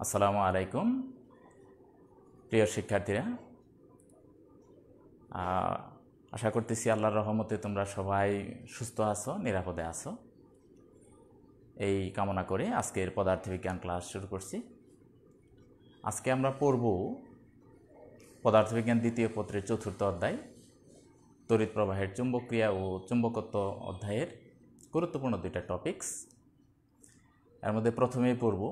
আসসালামু আলাইকুম প্রিয় শিক্ষার্থীরা, আশা করতেছি আল্লাহর রহমতে তোমরা সবাই সুস্থ আছো, নিরাপদে আছো। এই কামনা করে আজকের পদার্থবিজ্ঞান ক্লাস শুরু করছি। আজকে আমরা পড়ব পদার্থবিজ্ঞান দ্বিতীয় পত্রের চতুর্থ অধ্যায় তড়িৎ প্রবাহের চুম্বকক্রিয়া ও চুম্বকত্ব অধ্যায়ের গুরুত্বপূর্ণ দুইটা টপিকস। এর মধ্যে প্রথমেই পড়ব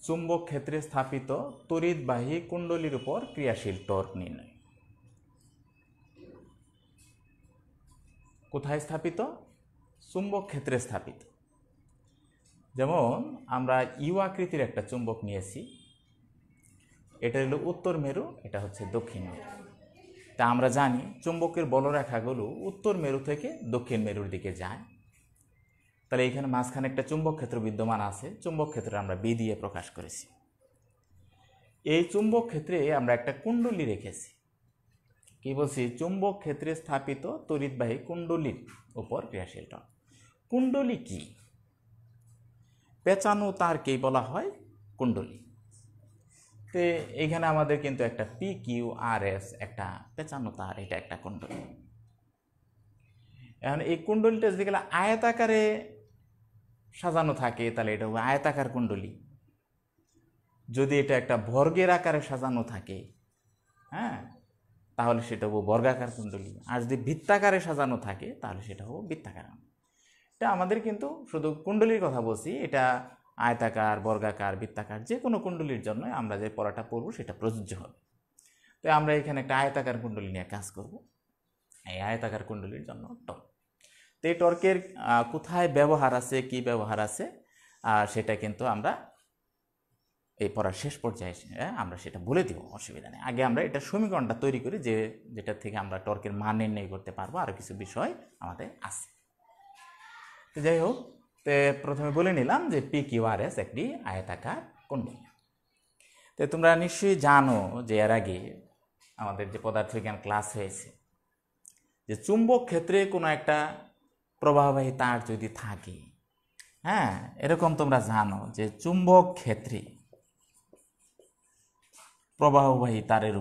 চুম্বক ক্ষেত্রে স্থাপিত তড়িৎবাহী কুণ্ডলীর উপর ক্রিয়াশীল টর্ক নির্ণয়। কোথায় স্থাপিত? চুম্বক ক্ষেত্রে স্থাপিত। যেমন আমরা ইউ আকৃতির একটা চুম্বক নিয়েছি, এটা হলো উত্তর মেরু, এটা হচ্ছে দক্ষিণ মেরু। তা আমরা জানি চুম্বকের বলরেখাগুলো উত্তর মেরু থেকে দক্ষিণ মেরুর দিকে যায়। তাহলে এইখানে মাঝখানে একটা চুম্বক ক্ষেত্র বিদ্যমান আছে। চুম্বক ক্ষেত্র আমরা বি দিয়ে প্রকাশ করেছি। এই চুম্বক ক্ষেত্রে আমরা একটা কুণ্ডলী রেখেছি। কি বলছি? চুম্বক ক্ষেত্রে স্থাপিত তড়িৎবাহী কুণ্ডলীর উপর ক্রিয়াশীল টর্ক। কুণ্ডলী কি? পেঁচানো তারকেই বলা হয় কুণ্ডলী। তো এইখানে আমাদের কিন্তু একটা পি কিউ আর এস, একটা পেঁচানো তার, এটা একটা কুণ্ডলী। এখন এই কুণ্ডলীটা যদি গেলে আয়তাকারে সাজানো থাকে তাহলে এটা হবে আয়তাকার কুণ্ডলী। যদি এটা একটা বর্গের আকারে সাজানো থাকে, হ্যাঁ, তাহলে সেটা হবো বর্গাকার কুণ্ডলী। আর যদি বৃত্তাকারে সাজানো থাকে তাহলে সেটা হবো বৃত্তাকার। এটা আমাদের কিন্তু শুধু কুণ্ডলীর কথা বলছি, এটা আয়তাকার, বর্গাকার, বৃত্তাকার যে কোনো কুণ্ডলীর জন্য আমরা যে পড়াটা পড়বো সেটা প্রযোজ্য হবে। তো আমরা এখানে একটা আয়তাকার কুণ্ডলী নিয়ে কাজ করব। এই আয়তাকার কুণ্ডলীর জন্য টর্ক। তো এই টর্কের কোথায় ব্যবহার আছে, কি ব্যবহার আছে, সেটা কিন্তু আমরা এই পড়ার শেষ পর্যায়ে আমরা সেটা বলে দিব, অসুবিধা নেই। আগে আমরা এটা সমীকরণটা তৈরি করি, যেটা থেকে আমরা টর্কের মান নির্ণয় করতে পারবো। আরও কিছু বিষয় আমাদের আছে। তো যাই হোক, তো প্রথমে বলে নিলাম যে পি কিউ আর এস একটি আয়তাকার কুণ্ডলী। তো তোমরা নিশ্চয়ই জানো যে এর আগে আমাদের যে পদার্থবিজ্ঞান ক্লাস হয়েছে, যে চুম্বক ক্ষেত্রে কোনো একটা প্রবাহবাহী তার যদি থাকে, হ্যাঁ, এরকম তোমরা জানো যে চুম্বক ক্ষেত্রে প্রবাহবাহী তারের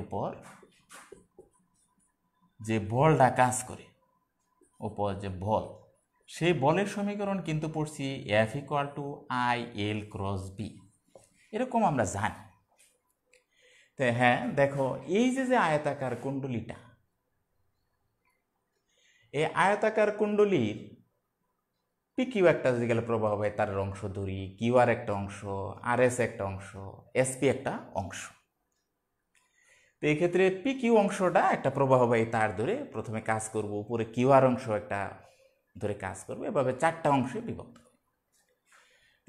উপর যে বলটা কাজ করে, উপর যে বল, সেই বলের সমীকরণ কিন্তু পড়ছি F equal to I L cross B, এরকম আমরা জানি। তো হ্যাঁ, দেখো এই যে আয়তাকার কুণ্ডলীটা, এই আয়তাকার কুণ্ডলীর পি কিউ একটা যদি গেলে প্রবাহবাহী তারের অংশ ধরি, কিউ আর একটা অংশ, আর এস একটা অংশ, এসপি একটা অংশ। তো এই ক্ষেত্রে পি কিউ অংশটা একটা প্রবাহবাহী তার ধরে প্রথমে কাজ করব, উপরে কিউ আর অংশ একটা ধরে কাজ করবো, এভাবে চারটা অংশে বিভক্ত।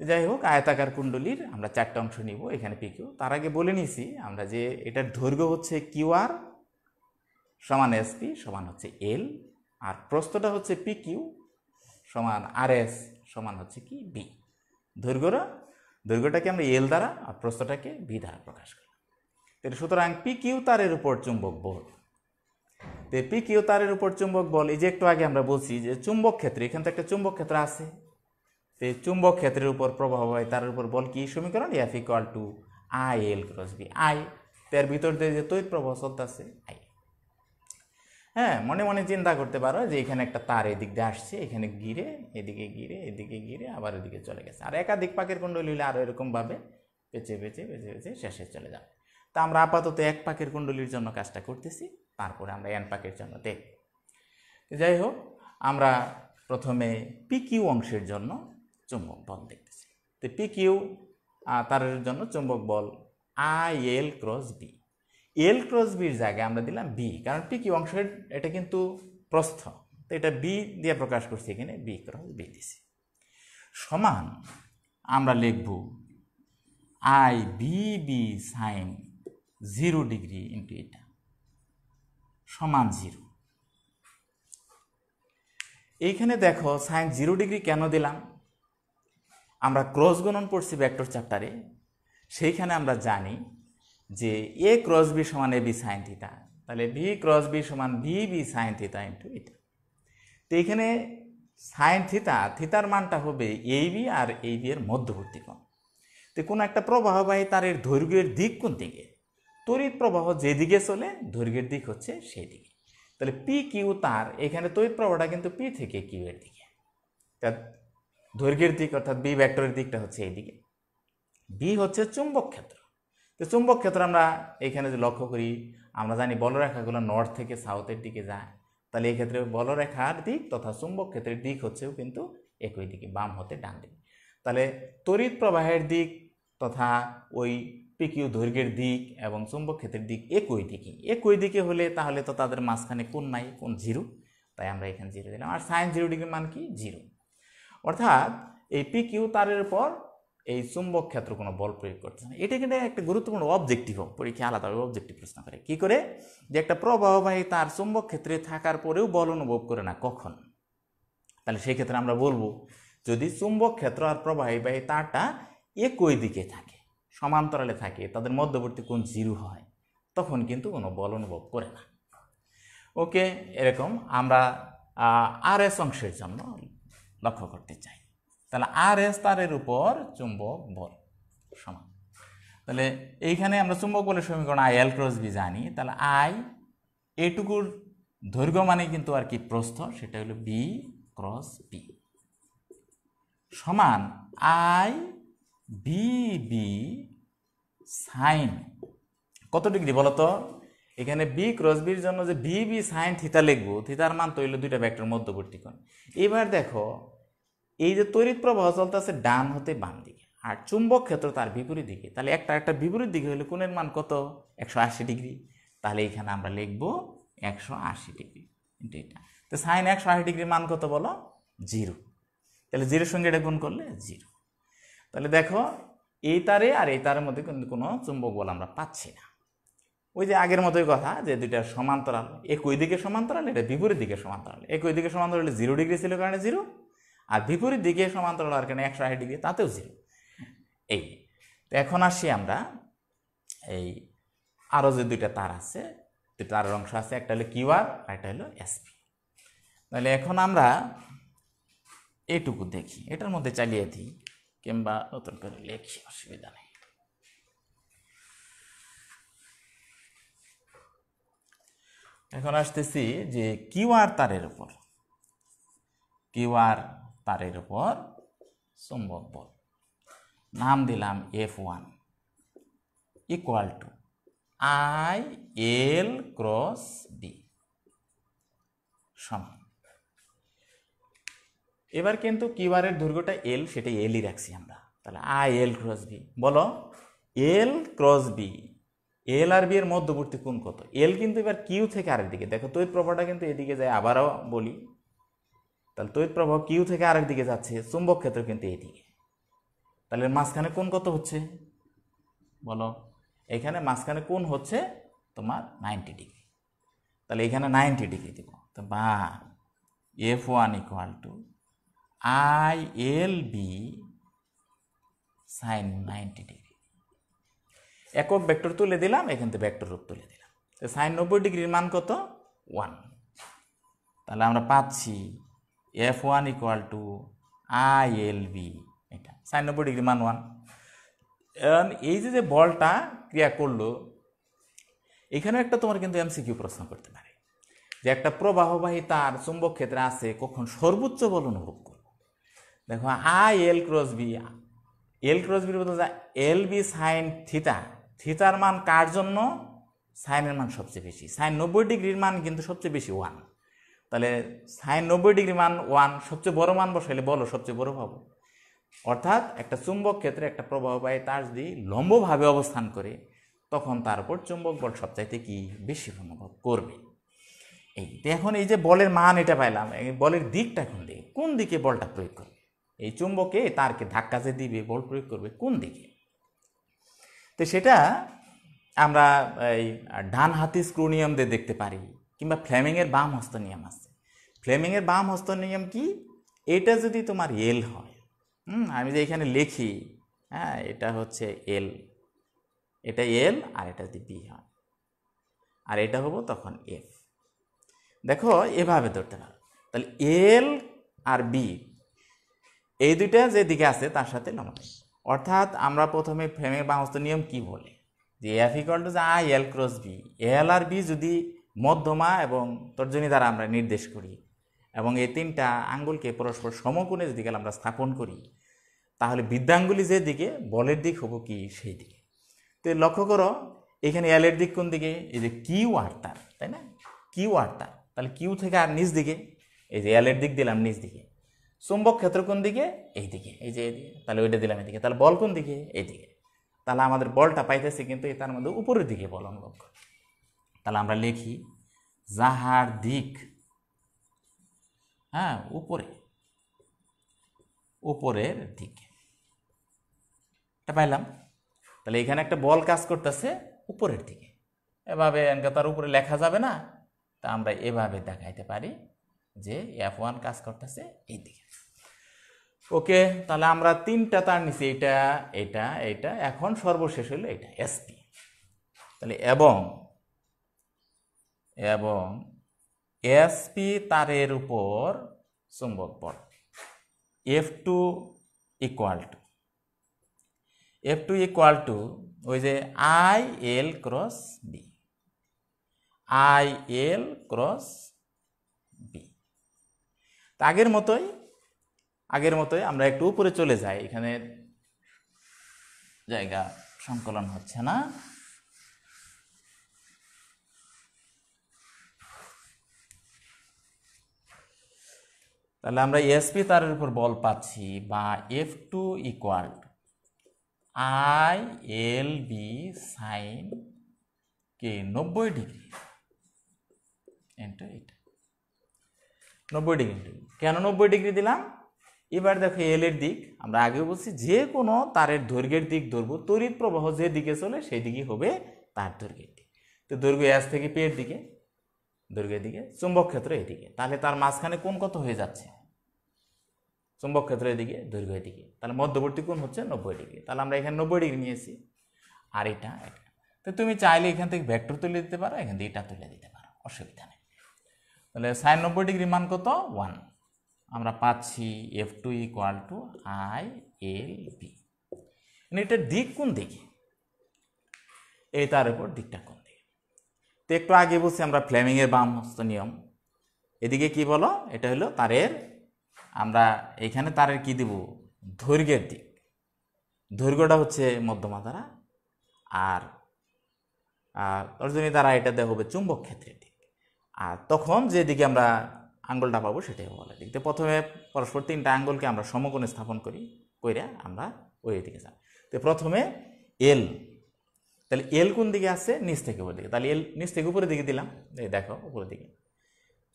যাই হোক, আয়তাকার কুণ্ডলীর আমরা চারটা অংশ নিব, এখানে পি কিউ। তার আগে বলে নিছি আমরা যে এটার দৈর্ঘ্য হচ্ছে কিউ আর সমান এসপি সমান হচ্ছে এল, আর প্রস্থটা হচ্ছে পি কিউ সমান আর এস সমান হচ্ছে কি বি। দৈর্ঘ্যটাকে আমরা এল দ্বারা আর প্রস্থটাকে বি দ্বারা প্রকাশ করি। সুতরাং পি কিউ তারের উপর চুম্বক বল। তো পি কিউ তারের উপর চুম্বক বল, এই যে একটু আগে আমরা বলছি যে চুম্বক ক্ষেত্রে, এখানে তো একটা চুম্বক ক্ষেত্র আছে। তো চুম্বক ক্ষেত্রের উপর প্রবাহবাহী তারের উপর বল কি সমীকরণ? F equal to I L cross B. I, তার ভিতর দিয়ে যে তড়িৎ প্রবাহ চলতেছে আই। হ্যাঁ, মনে মনে চিন্তা করতে পারো যে এখানে একটা তার এদিক দিয়ে আসছে, এখানে গিরে এদিকে গিরে এদিকে গিরে আবার এদিকে চলে গেছে। আর একাধিক পাকের কুণ্ডলী হলে আরও এরকমভাবে পেঁচে পেঁচে পেঁচে পেঁচে শেষে চলে যাবে। তা আমরা আপাতত এক পাকের কুণ্ডলীর জন্য কাজটা করতেছি, তারপরে আমরা এন পাকের জন্য দেখব। যাই হোক, আমরা প্রথমে পি কিউ অংশের জন্য চুম্বক বল দেখতেছি। তো পি কিউ তারের জন্য চুম্বক বল I L cross B. L cross বির জায়গায় আমরা দিলাম বি, কারণ পি কিউ অংশের এটা কিন্তু প্রস্থ, তো এটা বি দিয়ে প্রকাশ করছি, এখানে বি ক্রস বি দিছি। সমান আমরা লিখব I B B sine 0 degree into এটা সমান 0। এইখানে দেখো সাইন 0 ডিগ্রি কেন দিলাম? আমরা ক্রস গুণন পড়ছি ভেক্টর চ্যাপ্টারে, সেইখানে আমরা জানি যে এ ক্রস বি সমান এ বি সাইন থিটা, তাহলে ভি ক্রস বি সমান V B sine theta into এটা। তো এখানে সাইন থিতা, থিতার মানটা হবে এই বি আর এই বি এর মধ্যবর্তী কোণ। তো কোনো একটা প্রবাহবাহী তারের দৈর্ঘ্যের দিক কোন দিকে? তড়িৎ প্রবাহ যেদিকে চলে দৈর্ঘ্যের দিক হচ্ছে সেই দিকে। তাহলে পি কিউ তার, এখানে তড়িৎ প্রবাহটা কিন্তু পি থেকে কিউ এর দিকে, তার দৈর্ঘ্যের দিক অর্থাৎ বি ভেক্টরের দিকটা হচ্ছে এইদিকে। বি হচ্ছে চুম্বক ক্ষেত্র। তো চুম্বক ক্ষেত্র আমরা এখানে যে লক্ষ্য করি, আমরা জানি বলরেখাগুলো নর্থ থেকে সাউথের দিকে যায়। তাহলে এই ক্ষেত্রে বলরেখার দিক তথা চুম্বক ক্ষেত্রের দিক হচ্ছেও কিন্তু একই দিকে, বাম হতে ডান দিকে। তাহলে তড়িৎ প্রবাহের দিক তথা ওই পিকিউ দৈর্ঘ্যের দিক এবং চুম্বক ক্ষেত্রের দিক একই দিকে হলে তাহলে তো তাদের মাঝখানে কোণ নাই, কোণ জিরো, তাই আমরা এখানে জিরো দিলাম। আর সাইন 0 ডিগ্রি মান কি? জিরো। অর্থাৎ এই পিকিউ তারের উপর এই চুম্বক ক্ষেত্র কোনো বল প্রয়োগ করছে না। এটা কিন্তু একটা গুরুত্বপূর্ণ অবজেক্টিভ, পরীক্ষা আলাদাভাবে অবজেক্টিভ প্রশ্ন করে। কি করে? যে একটা প্রবাহবাহী তার চুম্বক ক্ষেত্রে থাকার পরেও বল অনুভব করে না, কখন? তাহলে সেই ক্ষেত্রে আমরা বলবো যদি চুম্বক ক্ষেত্র আর প্রবাহবাহী তারটা একই দিকে থাকে, সমান্তরালে থাকে, তাদের মধ্যবর্তী কোণ জিরো হয়, তখন কিন্তু কোনো বল অনুভব করে না। ওকে, এরকম আমরা আর এস অংশের জন্য লক্ষ্য করতে চাই। তাহলে আর এস তারের উপর চুম্বক বল সমান। তাহলে এইখানে আমরা চুম্বক বলের সমীকরণ আই এল ক্রস বি জানি। তাহলে আই এইটুকুর দৈর্ঘ্য মানে কিন্তু আর কি প্রস্থ, সেটা হলো বি ক্রস বি সমান আই বি বি সাইন কত ডিগ্রি বলতো? এখানে বি ক্রস বির জন্য যে বি বি সাইন থিতা লিখবো, থিতার মান তো হইল দুইটা ভেক্টর মধ্যবর্তী কোণ। এবার দেখো এই যে তড়িৎ প্রবাহ চলতেছে ডান হতে বাম দিকে, আর চুম্বক ক্ষেত্র তার বিপরীত দিকে। তাহলে একটা বিপরীত দিকে হলে কোণের মান কত? 180 ডিগ্রি। তাহলে এখানে আমরা লিখবো 180 ডিগ্রি ইন্টু এটা। তো সাইন 180 ডিগ্রির মান কত বলো? জিরো। তাহলে জিরোর সঙ্গে এটা গুণ করলে জিরো। তাহলে দেখো এই তারে আর এই তারের মধ্যে কিন্তু কোনো চুম্বক বল আমরা পাচ্ছি না। ওই যে আগের মতোই কথা, যে দুইটা সমান্তরাল, একই দিকে সমান্তরাল, এটা বিপরীত দিকে সমান্তরাল। একই দিকে সমান্তরাল হলে 0 ডিগ্রি ছিল কারণে জিরো, আর বিপরীত দিকে সমান্তরাল আর কেন 180 ডিগ্রি, তাতেও জিরো। এই তো এখন আসি আমরা এই আরও যে দুইটা তার আছে, তারের অংশ আছে, একটা হলো কিউআর আর একটা হলো এসপি। তাহলে এখন আমরা এইটুকু দেখি, এটার মধ্যে চালিয়ে দিই কিংবা নতুন করে লেখি, অসুবিধা নেই। এখন আসতেছি যে কিউআর তারের উপর চুম্বক বল, নাম দিলাম F1 equal to I L cross B সমান। এবার কিন্তু কিউআরের দৈর্ঘ্যটা এল, সেটা এলই রাখছি আমরা। তাহলে আই এল ক্রস বি, বলো এল ক্রস বি, এল আর বি এর মধ্যবর্তী কোণ কত? এল কিন্তু এবার কিউ থেকে আরেক দিকে, দেখো তড়িৎ প্রবাহটা কিন্তু এদিকে যায়। আবারও বলি, তাহলে তড়িৎ প্রবাহ কিউ থেকে আরেক দিকে যাচ্ছে, চুম্বক ক্ষেত্র কিন্তু এইদিকে। তাহলে মাঝখানে কোণ কত হচ্ছে বলো? এখানে মাঝখানে কোণ হচ্ছে তোমার 90 ডিগ্রি। তাহলে এখানে 90 ডিগ্রি দিব, তো বা F1 equal to I L B sine 90 degree. একক ভেক্টর তুলে দিলাম, এখান থেকে ভেক্টর রূপ তুলে দিলাম। তো সাইন 90 ডিগ্রির মান কত? 1। তাহলে আমরা পাচ্ছি F1 equal to I L B, এটা সাইন 90 ডিগ্রি মান 1। এই যে বলটা ক্রিয়া করলো, এখানেও একটা তোমার কিন্তু এমসিকিউ প্রশ্ন করতে পারে যে একটা প্রবাহবাহী তার চুম্বক ক্ষেত্রে আছে, কখন সর্বোচ্চ বল অনুভব করবো? দেখো I L cross B, L cross বির বলতে এল বি সাইন থিতা, থিতার মান কার জন্য? সাইনের মান সবচেয়ে বেশি। সাইন 90 ডিগ্রির মান কিন্তু সবচেয়ে বেশি 1। তাহলে সাইন 90 ডিগ্রি মান 1, সবচেয়ে বড় মান বসাইলে বলো সবচেয়ে বড় পাবো। অর্থাৎ একটা চুম্বক ক্ষেত্রে একটা প্রবাহবাহী তার যদি লম্বভাবে অবস্থান করে, তখন তার উপর চুম্বক বল সবচাইতে কি বেশি অনুভব করবে। এই এখন এই যে বলের মান এটা পাইলাম, এই বলের দিকটা কোন দিকে বলটা প্রয়োগ করবে? এই চুম্বকে তারকে ধাক্কা যে দিবে, বল প্রয়োগ করবে কোন দিকে? তো সেটা আমরা এই ডান হাতি স্ক্রু নিয়ম দিয়ে দেখতে পারি, কিংবা ফ্লেমিংয়ের বাম হস্ত নিয়ম আছে। ফ্লেমিংয়ের বাম হস্ত নিয়ম কি? এটা যদি তোমার এল হয়, আমি যে এখানে লিখি, হ্যাঁ এটা হচ্ছে এল, এটা এল, আর এটা যদি বি হয়, আর এটা হবো তখন এফ। দেখো এভাবে ধরতে পারো। তাহলে এল আর বি এই দুইটা যে দিকে আছে তার সাথে লম্ব। অর্থাৎ আমরা প্রথমে ফ্লেমিং এর বামহস্ত নিয়ম কি বলে, যে F equal to I L cross B, L আর বি যদি মধ্যমা এবং তর্জনী দ্বারা আমরা নির্দেশ করি এবং এই তিনটা আঙ্গুলকে পরস্পর সমকোণে যদি আমরা স্থাপন করি, তাহলে বৃদ্ধাঙ্গুলি যে দিকে বলের দিক হবো কি সেই দিকে। তো লক্ষ্য করো এখানে এল এর দিক কোন দিকে, এই যে কিউ আর তার, তাই না, কিউ আর তার, তাহলে কিউ থেকে আর নিচ দিকে, এই যে এল এর দিক দিলাম নিচ দিকে। চুম্বক ক্ষেত্র কোন দিকে, এই দিকে, এই যে এইদিকে, তাহলে ওইটা দিলাম এদিকে, তাহলে বল কোন দিকে, এইদিকে। তাহলে আমাদের বলটা পাইতেছি কিন্তু তার মধ্যে উপরের দিকে বল অনুভব করে। তাহলে আমরা লিখি যাহার দিক, হ্যাঁ উপরে, উপরের দিকে, এটা পাইলাম। তাহলে এখানে একটা বল কাজ করতেছে উপরের দিকে, এভাবে তার উপরে লেখা যাবে না, তা আমরা এভাবে দেখাইতে পারি যে F1 কাজ করতেছে এই দিকে। ওকে, তাহলে আমরা তিনটা তার নিচে, এটা এটা এটা, এখন সর্বশেষ হলো এটা এসপি। তাহলে এবং এবং এসপি তারের উপর চুম্বক বল F2 equal to, F2 equal to ওই যে I L cross B, I L cross B. আগের মতোই আমরা একটু উপরে চলে যাই, এখানে জায়গা সংকলন হচ্ছে না। তাহলে আমরা এসপি তারের উপর বল পাচ্ছি, বা F2 equal to I L B sine কে 90 ডিগ্রি ইন্টু এটা, 90 ডিগ্রি ইন্টু। কেন 90 ডিগ্রি দিলাম? এবার দেখো এল এর দিক, আমরা আগেও বলছি যে কোনো তারের দৈর্ঘ্যের দিক ধরবো, তড়িৎ প্রবাহ যে দিকে চলে সেই দিকে হবে তার দৈর্ঘ্যের দিক। তো দৈর্ঘ্য এস থেকে পি এর দিকে, দৈর্ঘ্যের দিকে, চুম্বক ক্ষেত্র এদিকে, তাহলে তার মাঝখানে কোণ কত হয়ে যাচ্ছে, চুম্বক ক্ষেত্র এদিকে, দৈর্ঘ্য এদিকে, তাহলে মধ্যবর্তী কোণ হচ্ছে 90 ডিগ্রি। তাহলে আমরা এখানে 90 ডিগ্রি নিয়েছি, আর এটা এটা। তো তুমি চাইলে এখান থেকে ভেক্টর তুলে দিতে পারো, এখান থেকে এটা তুলে দিতে পারো, অসুবিধা নেই। তাহলে সাইন 90 ডিগ্রি মান কত, 1। আমরা পাচ্ছি F2 equal to I L B. এটার দিক কোন দিকে, এই তার উপর দিকটা কোন দিকে। তো একটু আগে বলছি আমরা ফ্লেমিং এর বাম হস্ত নিয়ম, এদিকে কি বলো, এটা হলো তারের, আমরা এখানে তারের কি দিব, দৈর্ঘ্যের দিক, দৈর্ঘ্যটা হচ্ছে মধ্যমা দ্বারা, আর তর্জনী দ্বারা এটা দেওয়া হবে চুম্বক ক্ষেত্রের দিক। আর তখন যেদিকে আমরা আঙ্গুলটা পাবো সেটাই বলে দিক। তো প্রথমে পরস্পর তিনটা আঙ্গুলকে আমরা সমকোণে স্থাপন করি, কইরা আমরা ওই দিকে যাব। তো প্রথমে এল, তাহলে এল কোন দিকে আছে, নিচ থেকে উপরের দিকে, তাহলে এল নিচ থেকে উপরের দিকে দিলাম, এই দেখো উপরের দিকে।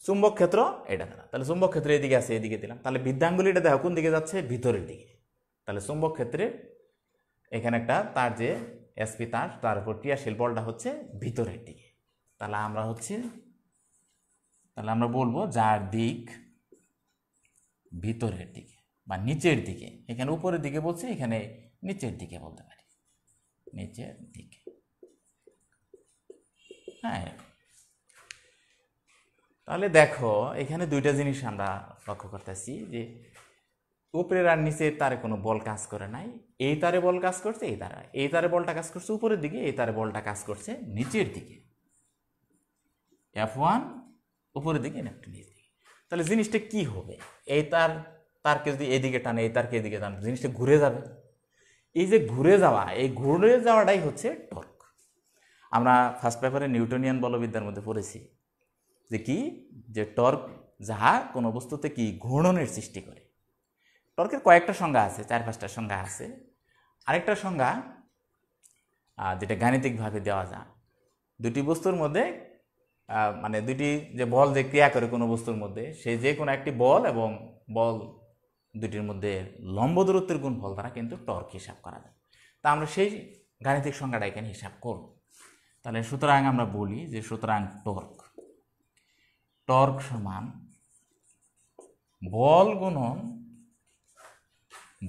চুম্বক ক্ষেত্র এটা দিলাম, তাহলে চুম্বক ক্ষেত্র এদিকে আছে, এদিকে দিলাম। তাহলে বৃদ্ধাঙ্গুলিটা দেখো কোন দিকে যাচ্ছে, ভিতরের দিকে। তাহলে চুম্বক ক্ষেত্রে এখানে একটা তার যে এসপি তার উপর ক্রিয়াশীল বলটা হচ্ছে ভিতরের দিকে। তাহলে আমরা বলবো যার দিক ভিতরের দিকে বা নিচের দিকে, এখানে উপরের দিকে বলছি, এখানে নিচের দিকে বলতে পারি, নিচের দিকে। হ্যাঁ, তাহলে দেখো এখানে দুইটা জিনিস আমরা লক্ষ্য করতেছি, যে উপরের আর নিচের তারে কোনো বল কাজ করে নাই, এই তারে বল কাজ করছে, এই তারে বলটা কাজ করছে উপরের দিকে, এই তারে বলটা কাজ করছে নিচের দিকে। F1 উপরের দিকে, F2 নিচের দিকে। তাহলে জিনিসটা কি হবে, এই তারকে যদি এদিকে টানে, এই তারকে এদিকে টানে, জিনিসটা ঘুরে যাবে। এই যে ঘুরে যাওয়া, এই ঘুরে যাওয়াটাই হচ্ছে টর্ক। আমরা ফার্স্ট পেপারে নিউটনিয়ান বলবিদ্যার মধ্যে পড়েছি যে কি, যে টর্ক যাহা কোনো বস্তুতে কি ঘূর্ণনের সৃষ্টি করে। টর্কের কয়েকটা সংজ্ঞা আছে, 4-5টা সংজ্ঞা আছে। আরেকটা সংজ্ঞা যেটা গাণিতিকভাবে দেওয়া যায়, দুটি বস্তুর মধ্যে মানে দুটি যে বল যে ক্রিয়া করে কোনো বস্তুর মধ্যে, সেই যে কোনো একটি বল এবং বল দুটির মধ্যে লম্ব দূরত্বের গুণফল দ্বারা কিন্তু টর্ক হিসাব করা যায়। তা আমরা সেই গাণিতিক সংজ্ঞাটা এখানে হিসাব করব। তাহলে সুতরাং আমরা বলি যে সুতরাং টর্ক সমান বল গুণন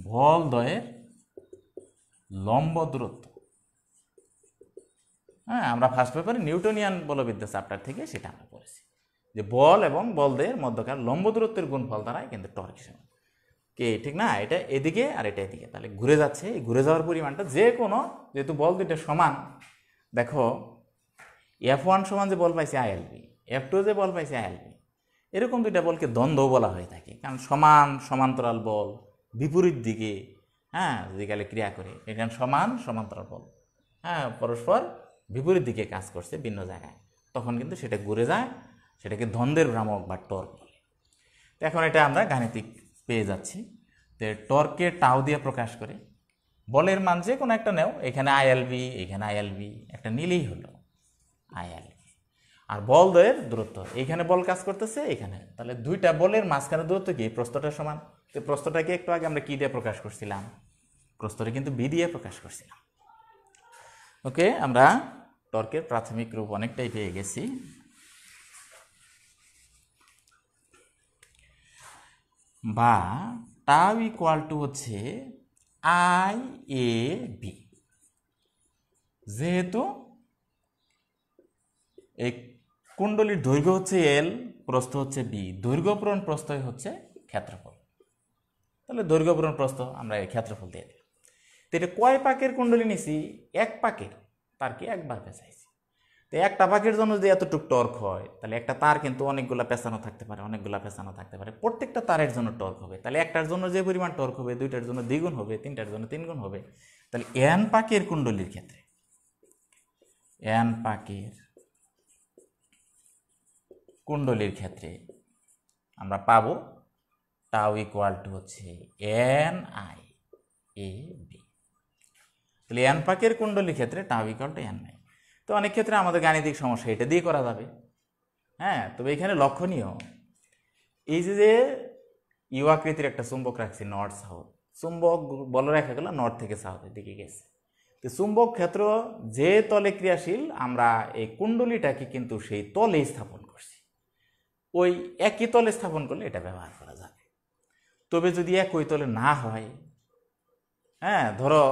বল দ্বয়ের লম্ব দূরত্ব। হ্যাঁ, আমরা ফার্স্ট পেপারে নিউটনিয়ান বলবিদ্যা চ্যাপ্টার থেকে সেটা আমরা পড়েছি। যে বল এবং বলদের মধ্যকার লম্ব দূরত্বের গুণফল দ্বারাই কিন্তু টর্ক সমান কে, ঠিক না? এটা এদিকে আর এটা এদিকে, তাহলে ঘুরে যাচ্ছে, এই ঘুরে যাওয়ার পরিমাণটা যে কোনো, যেহেতু বল দুইটা সমান, দেখো F1 সমান যে বল পাইছে ILB, F2 যে বল পাইছে ILB, এরকম দুইটা বলকে দ্বন্দ্ব বলা হয়ে থাকে, কারণ সমান সমান্তরাল বল বিপরীত দিকে যদি গেলে ক্রিয়া করে, এখানে সমান সমান্তরাল বল পরস্পর বিপরীত দিকে কাজ করছে ভিন্ন জায়গায়, তখন কিন্তু সেটা ঘুরে যায়, সেটাকে দ্বন্দ্বের ভ্রামক বা টর্ক বলে। তো এখন এটা আমরা গাণিতিক পেয়ে যাচ্ছি। তো টর্ককে টাউ দিয়ে প্রকাশ করে, বলের মান যে কোনো একটা নেও, এখানে ILB, এখানে ILB, একটা নিলেই হলো ILB। আর বলদের দূরত্ব, এইখানে বল কাজ করতেছে এখানে, তাহলে দুইটা বলের মাঝখানে দূরত্ব কি, প্রস্থটা সমান। তো প্রস্থটাকে একটু আগে আমরা কি দিয়ে প্রকাশ করছিলাম, প্রস্থটা কিন্তু বি দিয়ে প্রকাশ করছিলাম। ওকে, আমরা টর্কের প্রাথমিক রূপ অনেকটাই পেয়ে গেছি। বা টাউ ইকুয়াল টু হচ্ছে IAB, যেহেতু এই কুণ্ডলীর দৈর্ঘ্য হচ্ছে L, প্রস্থ হচ্ছে B, দৈর্ঘ্য পূরণ প্রস্থই হচ্ছে ক্ষেত্রফল, তাহলে দৈর্ঘ্য পূরণ প্রস্থ আমরা এই ক্ষেত্রফল দিয়ে দিই। তো এটা কয় পাকের কুণ্ডলী নিছি, এক পাকের, তার কি একবার পেঁচাইছি। তো একটা পাকের জন্য যদি এতটুক টর্ক হয়, তাহলে একটা তার কিন্তু অনেকগুলা পেঁচানো থাকতে পারে, অনেকগুলা পেঁচানো থাকতে পারে, প্রত্যেকটা তারের জন্য টর্ক হবে, তাহলে একটার জন্য যে পরিমাণ টর্ক হবে, দুইটার জন্য দ্বিগুণ হবে, তিনটার জন্য তিনগুণ হবে। তাহলে n পাকের কুণ্ডলীর ক্ষেত্রে, n পাকের কুণ্ডলীর ক্ষেত্রে আমরা পাবো টাউ ইকুয়াল টু হচ্ছে NIAB। তাহলে n পাকের কুণ্ডলীর ক্ষেত্রে টাউ ইকুয়াল টু NI। তো অনেক ক্ষেত্রে আমাদের গাণিতিক সমস্যা এটা দিয়ে করা যাবে, তবে এখানে লক্ষণীয় এই যে ইউ আকৃতির একটা চুম্বক রাখছি নর্থ সাউথ, চুম্বক বল রেখা গেল নর্থ থেকে সাউথের দিকে গেছে। তো চুম্বক ক্ষেত্র যে তলে ক্রিয়াশীল, আমরা এই কুণ্ডলীটাকে কিন্তু সেই তলে স্থাপন করছি, ওই একই তলে স্থাপন করলে এটা ব্যবহার করা যাবে। তবে যদি একই তলে না হয়, ধরো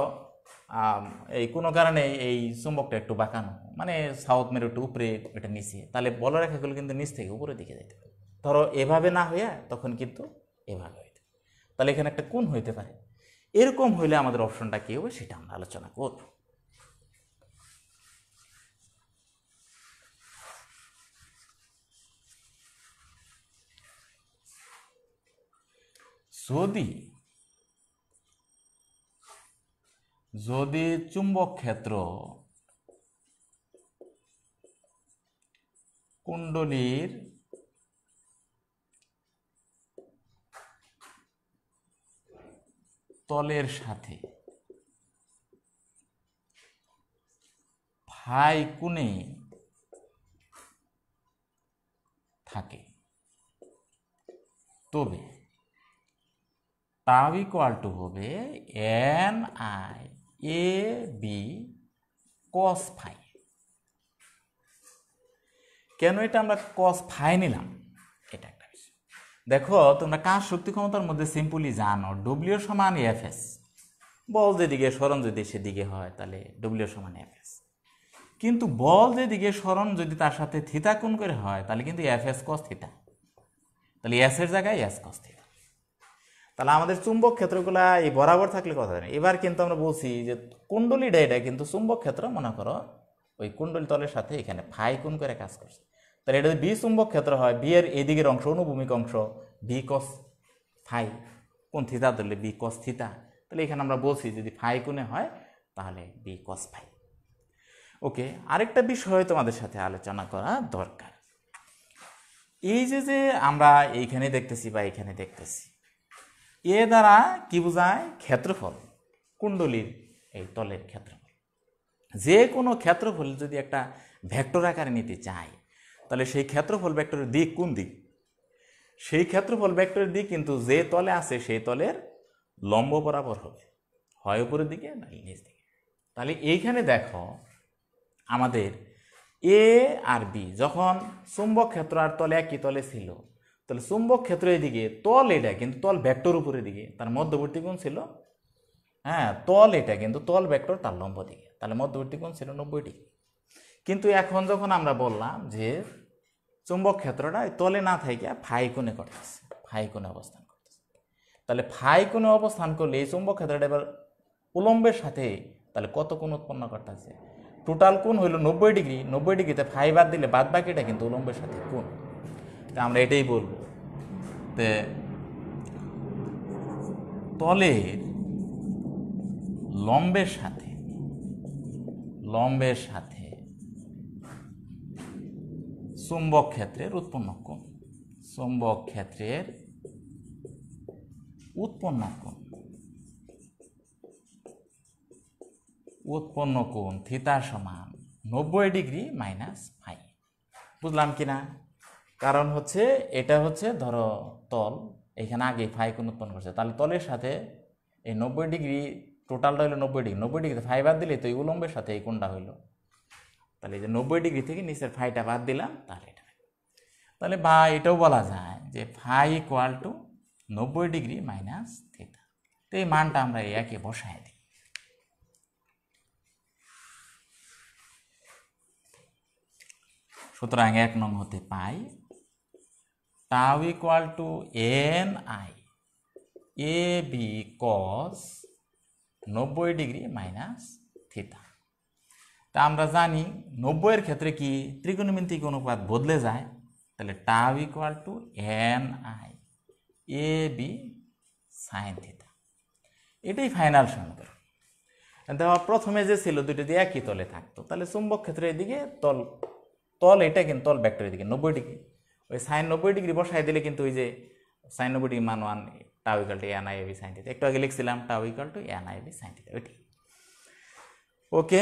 এই কোনো কারণে এই চুম্বকটা একটু বাঁকানো, মানে সাউথ মেরু একটু উপরে, এটা নিচে, তাহলে বলরেখাগুলো কিন্তু নিচ থেকে উপরের দিকে যেতে পারে। ধরো এভাবে না হইয়া তখন কিন্তু এভাবে হইতে, তাহলে এখানে একটা কোণ হইতে পারে। এরকম হইলে আমাদের অপশনটা কি হবে সেটা আমরা আলোচনা করব। যদি চুম্বক ক্ষেত্র কুণ্ডলীর তলের সাথে ফাই কোণে থাকে, তবে টাউ ইকুয়াল টু হবে NIAB cos ফাই। কেন এটা আমরা cos ফাই নিলাম, এটা একটা বিষয়। দেখো তোমরা কাজ শক্তি ক্ষমতার মধ্যে সিম্পলি জানো ডব্লিউ সমান এফএস, বল যেদিকে সরণ যদি সেদিকে হয় তাহলে ডব্লিউ সমান এফএস, কিন্তু বল যেদিকে সরণ যদি তার সাথে থিতা কোণ করে হয় তাহলে কিন্তু এফএস cos থিতা, তাহলে এস এর জায়গায় এস cos থিতা। তাহলে আমাদের চুম্বক ক্ষেত্রগুলা এই বরাবর থাকলে কথা নেই। এবার কিন্তু আমরা বলছি যে কুণ্ডলীটা এটা কিন্তু চুম্বক ক্ষেত্র, মনে করো ওই কুণ্ডলী তলের সাথে এখানে ফাই কোণ করে কাজ করছে, তাহলে এটা যদি বি চুম্বক ক্ষেত্র হয়, বি এর এদিকের অংশ অনুভূমিক অংশ বি cos ফাই, কোণ থিতা ধরলে বি cos থিতা, তাহলে এখানে আমরা বলছি যদি ফাই কোণে হয় তাহলে বি cos ফাই। ওকে, আরেকটা বিষয় তোমাদের সাথে আলোচনা করা দরকার। এই যে আমরা এইখানে দেখতেছি বা এখানে দেখতেছি, এ দ্বারা কি বোঝায়, ক্ষেত্রফল, কুণ্ডলীর এই তলের ক্ষেত্রফল। যে কোনো ক্ষেত্রফল যদি একটা ভেক্টর আকারে নিতে চাই, তাহলে সেই ক্ষেত্রফল ভেক্টরের দিক কোন দিক, সেই ক্ষেত্রফল ভেক্টরের দিক কিন্তু যে তলে আছে সেই তলের লম্ব বরাবর হবে, হয় উপরের দিকে না নিচ দিকে। তাহলে এইখানে দেখো আমাদের এ আর বি যখন চুম্বক ক্ষেত্র আর তলে একই তলে ছিল, তাহলে চুম্বক ক্ষেত্র এদিকে, তল এটা কিন্তু তল ভেক্টর উপরের দিকে, তার মধ্যবর্তী কোণ ছিল তল এটা কিন্তু তল ভেক্টর তার লম্ব দিকে, তাহলে মধ্যবর্তী কোণ ছিল 90 ডিগ্রি। কিন্তু এখন যখন আমরা বললাম যে চুম্বক ক্ষেত্রটা তলে না থাকে ফাই কোণে করতেছে, ফাই কোণে অবস্থান করতেছে। তাহলে ফাই কোণে অবস্থান করলে এই চুম্বক ক্ষেত্রটা এবার উলম্বের সাথে তাহলে কত কোণ উৎপন্ন করতেছে? টোটাল কোণ হইল 90 ডিগ্রি, 90 ডিগ্রিতে ফাই বাদ দিলে বাদ বাকিটা কিন্তু উলম্বের সাথে কোণ। তা আমরা এটাই বলবো তে তলের লম্বের সাথে চুম্বক ক্ষেত্রের উৎপন্ন কোণ, চুম্বক ক্ষেত্রের উৎপন্ন কোণ থিতা সমান 90 ডিগ্রি মাইনাস ফাই। বুঝলাম কিনা? কারণ হচ্ছে এটা হচ্ছে ধরো তল, এখানে আগে ফাই কোণ উৎপন্ন করছে, তাহলে তলের সাথে এই 90 ডিগ্রি টোটালটা হলো 90 ডিগ্রি, 90 ডিগ্রিতে ফাই বাদ দিলে তো এই উলম্বের সাথে এই কোণটা হইলো, তাহলে এই যে 90 ডিগ্রি থেকে নিচের ফাইটা বাদ দিলাম, তাহলে এটা, তাহলে বা এটাও বলা যায় যে phi equal to 90 degree minus theta. তো এই মানটা আমরা একে বসায় দিই। সুতরাং 1 নং হতে পাই tau equal to N I A B cos 90 degree minus theta. তা আমরা জানি 90 এর ক্ষেত্রে কি ত্রিকোণমিতিক অনুপাত বদলে যায়, তাহলে tau equal to N I A B sine theta. এটাই ফাইনাল সমীকরণ। দেখো প্রথমে যে ছিল দুটো দিয়ে একই তলে থাকতো, তাহলে চুম্বক ক্ষেত্রে এদিকে তল এটা কিন্তু তল ভেক্টর এদিকে 90 ডিগ্রি, ওই সাইন 90 ডিগ্রি বসাই দিলে কিন্তু ওই যে সাইন 90 ডিগ্রি মান 1 tau equal to N I A B sine theta, একটু আগে লিখছিলাম tau equal to N I B sine theta, ওইটি। ওকে,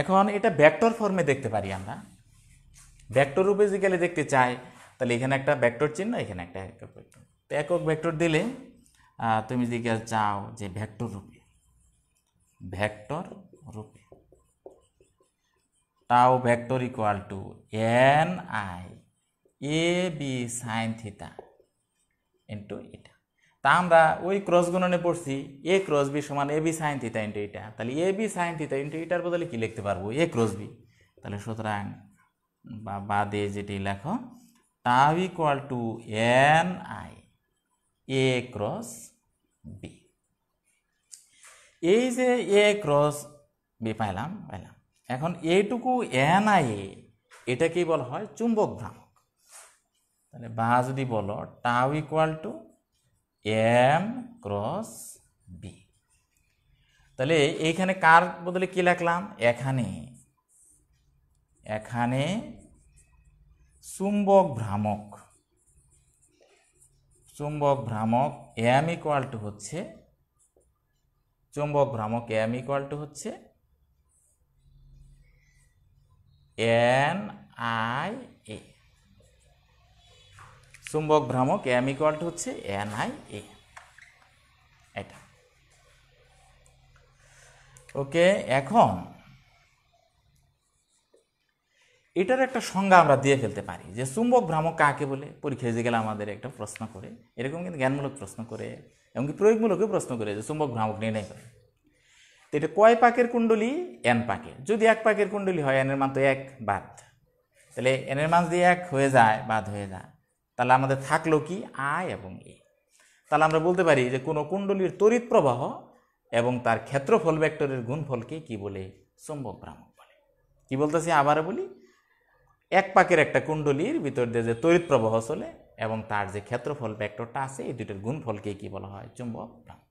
এখন এটা ভেক্টর ফর্মে দেখতে পারি আমরা। ভেক্টর রূপে যদি গেলে দেখতে চাই, তাহলে এখানে একটা ভেক্টর চিহ্ন, এখানে একটা একক ভেক্টর। তো একক ভেক্টর দিলে তুমি যদি চাও যে ভেক্টর রূপে tau vector equal to N I A B sine theta into এটা। তা আমরা ওই ক্রস গুণনে পড়ছি এ ক্রস বি সমান A B sine theta into এটা, তাহলে A B sine theta into এটার বদলে কি লিখতে পারবো? A cross B. তাহলে সুতরাং বাদে যেটি লেখো tau equal to N I A cross B. এই যে এ ক্রস বি পাইলাম। এখন এইটুকু এন আই এটাকেই বলা হয় চুম্বক ভ্রামক। তাহলে বা যদি বলো tau equal to M cross B, তাহলে এইখানে কার বদলে কি লিখলাম? এখানে চুম্বক ভ্রামক এম ইকুয়াল টু হচ্ছে এন আই এ। চুম্বক ভ্রামক এম ইকুয়াল টু হচ্ছে এন আই এ, এটা। ওকে, এখন এটার একটা সংজ্ঞা আমরা দিয়ে ফেলতে পারি যে চুম্বক ভ্রামক কাকে বলে। পরীক্ষায় যে গেলে আমাদের একটা প্রশ্ন করে, এরকম কিন্তু জ্ঞানমূলক প্রশ্ন করে, এমনকি প্রয়োগমূলকও প্রশ্ন করে যে চুম্বক ভ্রামক নির্ণয় করে। তো এটা কয় পাকের কুণ্ডলী? এন পাকের। যদি 1 পাকের কুণ্ডলী হয়, এনের মান তো 1 বাদ, তাহলে এনের মান যদি 1 হয়ে যায়, বাদ হয়ে যায়, তাহলে আমাদের থাকলো কি? আই এবং এ। তাহলে আমরা বলতে পারি যে কোনো কুণ্ডলীর তড়িৎ প্রবাহ এবং তার ক্ষেত্রফল ভেক্টরের গুণফলকে কি বলে? চুম্বক ভ্রামক বলে। কি বলতেছি আবার বলি, 1 পাকের একটা কুণ্ডলীর ভিতর দিয়ে যে তড়িৎ প্রবাহ চলে এবং তার যে ক্ষেত্রফল ভেক্টরটা আছে, এই দুটোর গুণফলকে কি বলা হয়? চুম্বক ভ্রামক।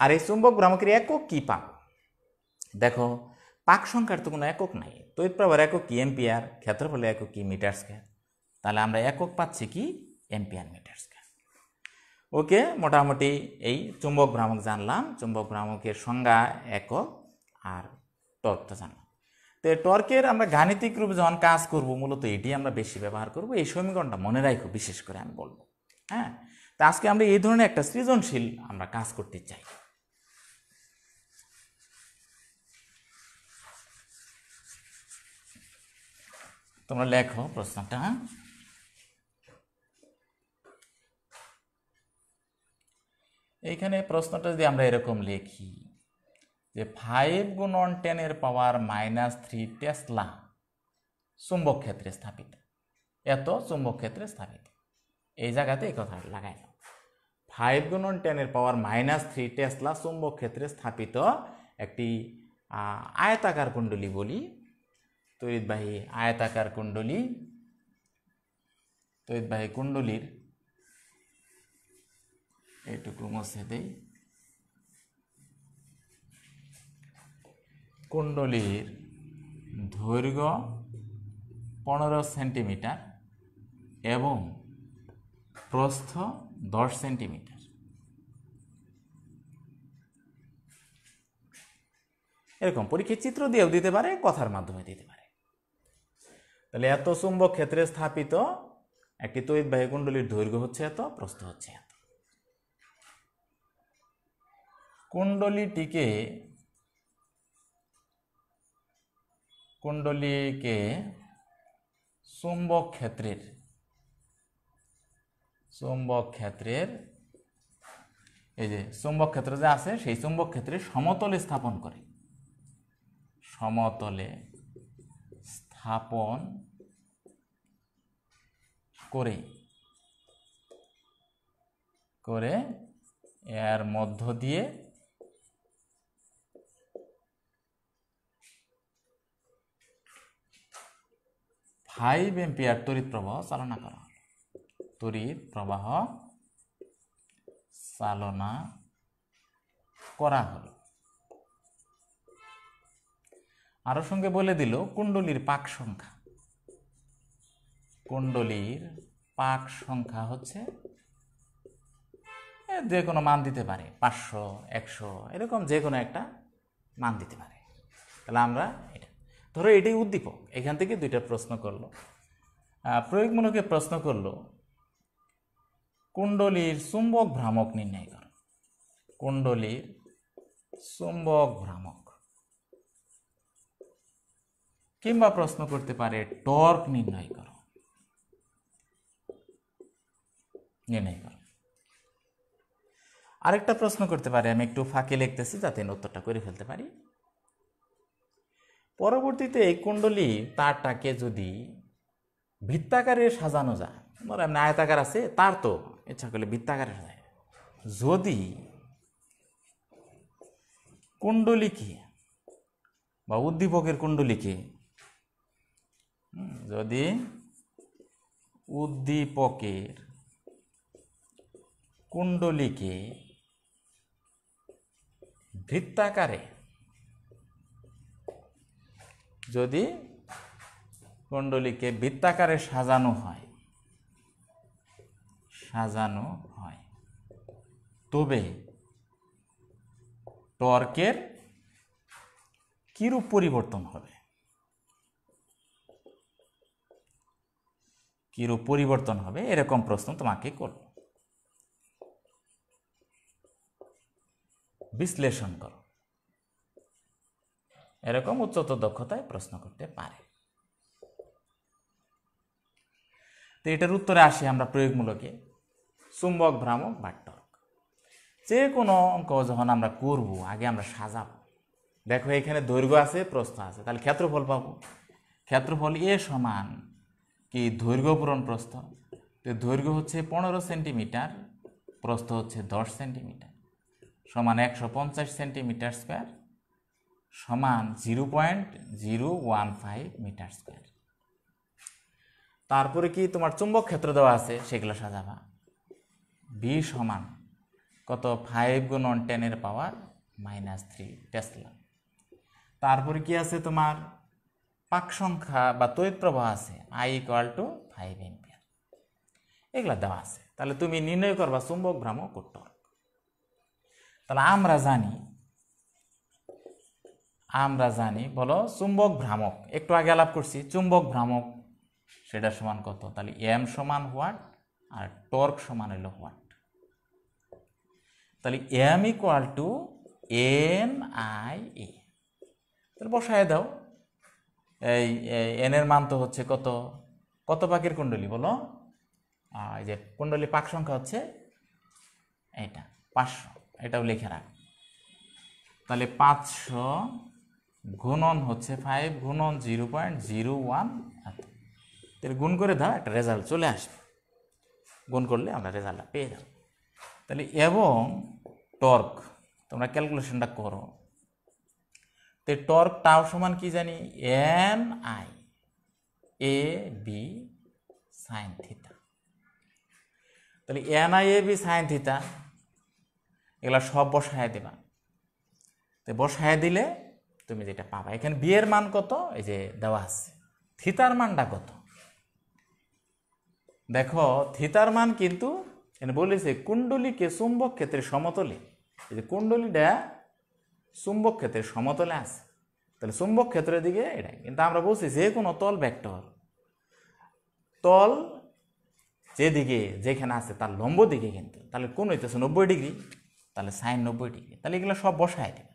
আর এই চুম্বক ভ্রামকের একক কি পাক? দেখো, পাক সংখ্যার তো কোনো একক নাই। তড়িৎ প্রবাহের একক কি? এম্পিয়ার। ক্ষেত্রফলের একক কি? Metre square. তাহলে আমরা একক পাচ্ছি কি? Ampere metre square. ওকে, মোটামুটি এই চুম্বক ভ্রামক জানলাম। চুম্বক ভ্রামকের সংজ্ঞা একক আর টর্কটা জানলাম। তো টর্কের আমরা গাণিতিক রূপে যখন কাজ করব, মূলত এটি আমরা বেশি ব্যবহার করব। এই সমীকরণটা মনে রাখো, বিশেষ করে আমি বলবো। হ্যাঁ, তো আজকে আমরা এই ধরনের একটা সৃজনশীল আমরা কাজ করতে চাই। তোমরা লেখো প্রশ্নটা। এইখানে প্রশ্নটা যদি আমরা এরকম লিখি যে 5 গুণন 10 এর পাওয়ার -3 টেসলা চুম্বক ক্ষেত্রে স্থাপিত। এত চুম্বক ক্ষেত্রে স্থাপিত। এই জায়গাতে এই কথা লাগাই নাও। 5 গুণন 10 পাওয়ার -3 টেসলা চুম্বক ক্ষেত্রে স্থাপিত একটি আয়তাকার কুণ্ডলী বলি, তড়িৎবাহী আয়তাকার কুণ্ডলী, তড়িৎবাহী কুণ্ডলীর এইটুকু মুছে দেই, কুণ্ডলীর দৈর্ঘ্য 15 সেন্টিমিটার এবং প্রস্থ 10 সেন্টিমিটার। এরকম পরীক্ষার চিত্র দিয়েও দিতে পারে, কথার মাধ্যমে দিতে পারে। তাহলে এত চুম্বক ক্ষেত্রে স্থাপিত একটি তড়িৎবাহী কুণ্ডলীর দৈর্ঘ্য হচ্ছে এত, প্রস্থ হচ্ছে এত। কুণ্ডলীকে চুম্বক ক্ষেত্রের এই যে চুম্বক ক্ষেত্র যে আছে সেই চুম্বক ক্ষেত্রে সমতলে স্থাপন করে, সমতলে স্থাপন করে এর মধ্য দিয়ে 5 এম্পিয়ার তড়িৎ প্রবাহ চালনা করা হলো। তড়িৎ প্রবাহ চালনা করা হলো। আরো সঙ্গে বলে দিল কুণ্ডলীর পাক সংখ্যা। কুণ্ডলীর পাক সংখ্যা হচ্ছে যে কোনো মান দিতে পারে, 500, 100, এরকম যে কোনো একটা মান দিতে পারে। তাহলে আমরা এটা ধরো, এটাই উদ্দীপক। এখান থেকে দুইটা প্রশ্ন করলো, প্রয়োগমূলক প্রশ্ন করলো, কুণ্ডলীর চুম্বক ভ্রামক নির্ণয় করো। কুণ্ডলীর চুম্বক ভ্রামক, কিংবা প্রশ্ন করতে পারে টর্ক নির্ণয় করো, আরেকটা প্রশ্ন করতে পারে, আমি একটু ফাঁকে লিখতেছি যাতে উত্তরটা করে ফেলতে পারি। পরবর্তীতে এই কুণ্ডলী তারটাকে যদি বৃত্তাকারে সাজানো যায়, ধরো এমনি আয়তাকার আছে তার, তো ইচ্ছা করলে বৃত্তাকারে সাজায়। যদি কুণ্ডলীকে বা উদ্দীপকের কুণ্ডলীকে, যদি উদ্দীপকের কুণ্ডলীকে বৃত্তাকারে, যদি কুণ্ডলীকে বৃত্তাকারে সাজানো হয় তবে টর্কের কিরূপ পরিবর্তন হবে? কিরূপ পরিবর্তন হবে এরকম প্রশ্ন তোমাকে করব। বিশ্লেষণ করো। এরকম উচ্চতর দক্ষতায় প্রশ্ন করতে পারে। তো এটার উত্তরে আসি আমরা প্রয়োগমূলকে, চুম্বক ভ্রামক বা টর্ক। যে কোনো অঙ্ক যখন আমরা করব আগে আমরা সাজাবো। দেখো এখানে দৈর্ঘ্য আছে, প্রস্থ আছে, তাহলে ক্ষেত্রফল পাবো। ক্ষেত্রফল এ সমান কি দৈর্ঘ্য পূরণ প্রস্থ। তো দৈর্ঘ্য হচ্ছে 15 সেন্টিমিটার, প্রস্থ হচ্ছে 10 সেন্টিমিটার, সমান 150 সেন্টিমিটার স্কোয়ার, সমান 0.015 মিটার স্কোয়ার। তারপরে কি তোমার চুম্বক ক্ষেত্র দেওয়া আছে, সেগুলো সাজাবা। বি সমান কত, 5 গুণন 10 পাওয়ার -3 টেসলা। তারপরে কি আছে তোমার পাক সংখ্যা বা তড়িৎ প্রবাহ আছে, I = 5 এম্পিয়ার, এগুলা দেওয়া আছে। তাহলে তুমি নির্ণয় করবা চুম্বক ভ্রামক ও টর্ক। তাহলে আমরা জানি বলো চুম্বক ভ্রামক, একটু আগে আলাপ করছি চুম্বক ভ্রামক সেটা সমান কত, তাহলে এম সমান হোয়াট আর টর্ক সমান হলো হোয়াট। তাহলে এম = NIA। তাহলে বসায় দাও, এই এন এর মান তো হচ্ছে কত, কত পাকের কুণ্ডলী বলো, এই যে কুণ্ডলী পাক সংখ্যা হচ্ছে এইটা 500, এটাও লিখে রাখ। তাহলে 500 গুণন হচ্ছে 5 গুণন 0.01, তো এর গুণ করে দাও, একটা রেজাল্ট চলে আসবে। গুণ করলে আমরা রেজাল্টটা পেয়ে যাব। তাহলে এবং টর্ক তোমরা ক্যালকুলেশনটা করো। তো টর্ক টাও সমান কি জানি, N I A B sine theta. তাহলে N I A B sine theta এগুলা সব বসায় দেবা। তো বসায় দিলে তুমি যেটা পাবা, এখানে বি এর মান কত এই যে দেওয়া আছে, থিতার মানটা কত দেখো। থিতার মান কিন্তু এখানে বলেছে কুণ্ডলীকে চুম্বক ক্ষেত্রের সমতলে, এই যে কুণ্ডলীটা চুম্বক ক্ষেত্রের সমতলে আছে, তাহলে চুম্বক ক্ষেত্রের দিকে এটাই। কিন্তু আমরা বলছি যে কোনো তল ভেক্টর, তল যেদিকে যেখানে আছে তার লম্ব দিকে কিন্তু, তাহলে কোন হইতেছে 90 ডিগ্রি, তাহলে সাইন 90 ডিগ্রি। তাহলে এগুলো সব বসায় দেবে,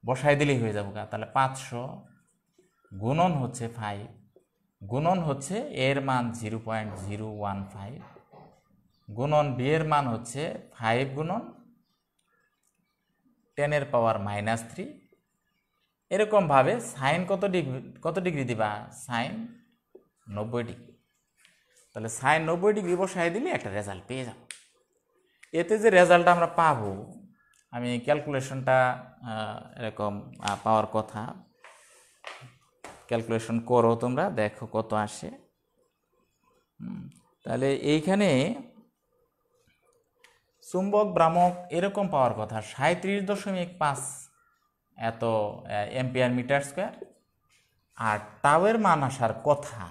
বসায় দিলেই হয়ে যাবো। তাহলে 500 গুণন হচ্ছে 5 গুণন হচ্ছে এর মান 0.015 গুণন বি এর মান হচ্ছে 5 গুণন 10 এর পাওয়ার -3। এরকমভাবে সাইন কত ডিগ্রি দিবা, সাইন 90 ডিগ্রি। তাহলে সাইন 90 ডিগ্রি বসায় দিলে একটা রেজাল্ট পেয়ে যাব। এতে যে রেজাল্টটা আমরা পাবো, আমি ক্যালকুলেশনটা এরকম পাওয়ার কথা, ক্যালকুলেশন করো তোমরা, দেখো কত আসে। তাহলে এইখানে চুম্বক ভ্রামক এরকম পাওয়ার কথা 37.5 এত এম্পিয়ার মিটার স্কোয়ার, আর টাওয়ের মান আসার কথা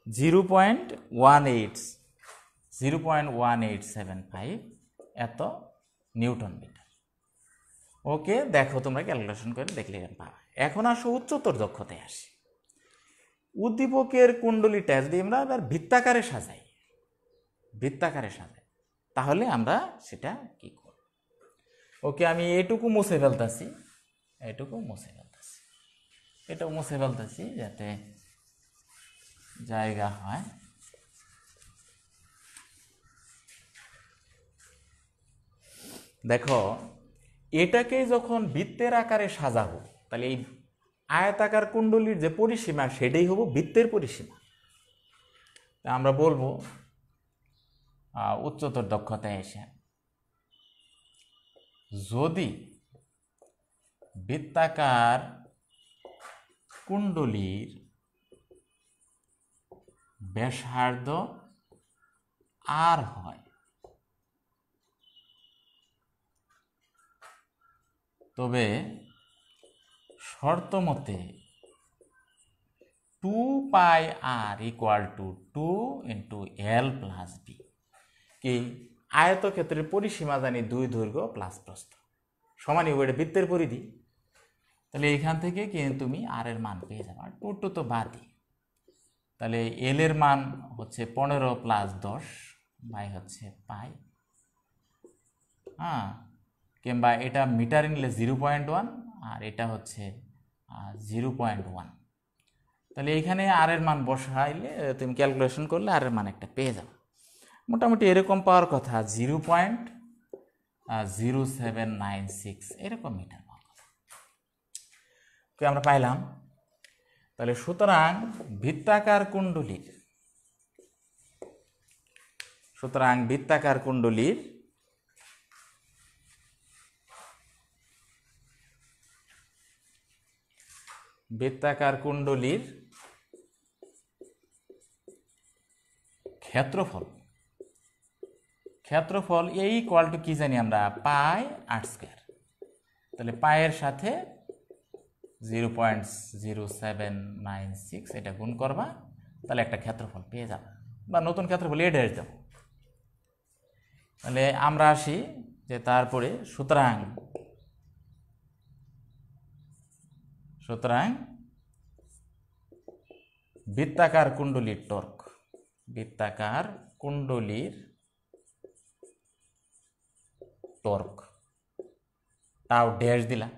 0.1875 এত নিউটন মিটার। ওকে, দেখো তোমরা ক্যালকুলেশন করে দেখলে পাবা। এখন আসো উচ্চতর দক্ষতায় আসি। উদ্দীপকের কুণ্ডলীটা যদি আমরা এবার বৃত্তাকারে সাজাই, তাহলে আমরা সেটা কি করব। ওকে, আমি এটুকু মুছে ফেলতেছি, এটাও মুছে ফেলতেছি যাতে জায়গা হয়। দেখো, এটাকে যখন বৃত্তের আকারে সাজাবো, তাহলে এই আয়তাকার কুণ্ডলীর যে পরিসীমা সেটাই হবো বৃত্তের পরিসীমা। আমরা বলবো উচ্চতর দক্ষতায় এসে, যদি বৃত্তাকার কুণ্ডলীর ব্যাসার্ধ আর হয়, তবে শর্ত মতে 2πr = 2 × L + B। কি আয়তক্ষেত্রের পরিসীমা জানি 2 দৈর্ঘ্য প্লাস প্রস্থ সমানই ওটা বৃত্তের পরিধি। তাহলে এখান থেকে কিন্তু তুমি আর এর মান পেয়ে যাবে, আর 2 তো বাদই। তাহলে এল এর মান হচ্ছে 15 + 10 বাই হচ্ছে পাই, কিংবা এটা মিটার নিলে 0.1 আর এটা হচ্ছে 0.1। তাহলে এইখানে আর এর মান বসাইলে তুমি ক্যালকুলেশন করলে আর এর মান একটা পেয়ে যাবে। মোটামুটি এরকম পাওয়ার কথা 0.0796 এরকম মিটার পাওয়ার কথা আমরা পাইলাম। তাহলে সুতরাং বৃত্তাকার কুণ্ডলীর ক্ষেত্রফল এই ইকুয়াল টু কি জানি আমরা, πr²। তাহলে পায়ের সাথে 0.0796 এটা গুণ করবা, তাহলে একটা ক্ষেত্রফল পেয়ে যাবে, বা নতুন ক্ষেত্রফল এ ড্যাশ দেব। তাহলে আমরা আসি যে তারপরে সুতরাং বৃত্তাকার কুণ্ডলীর টর্ক টাও ড্যাশ দিলা।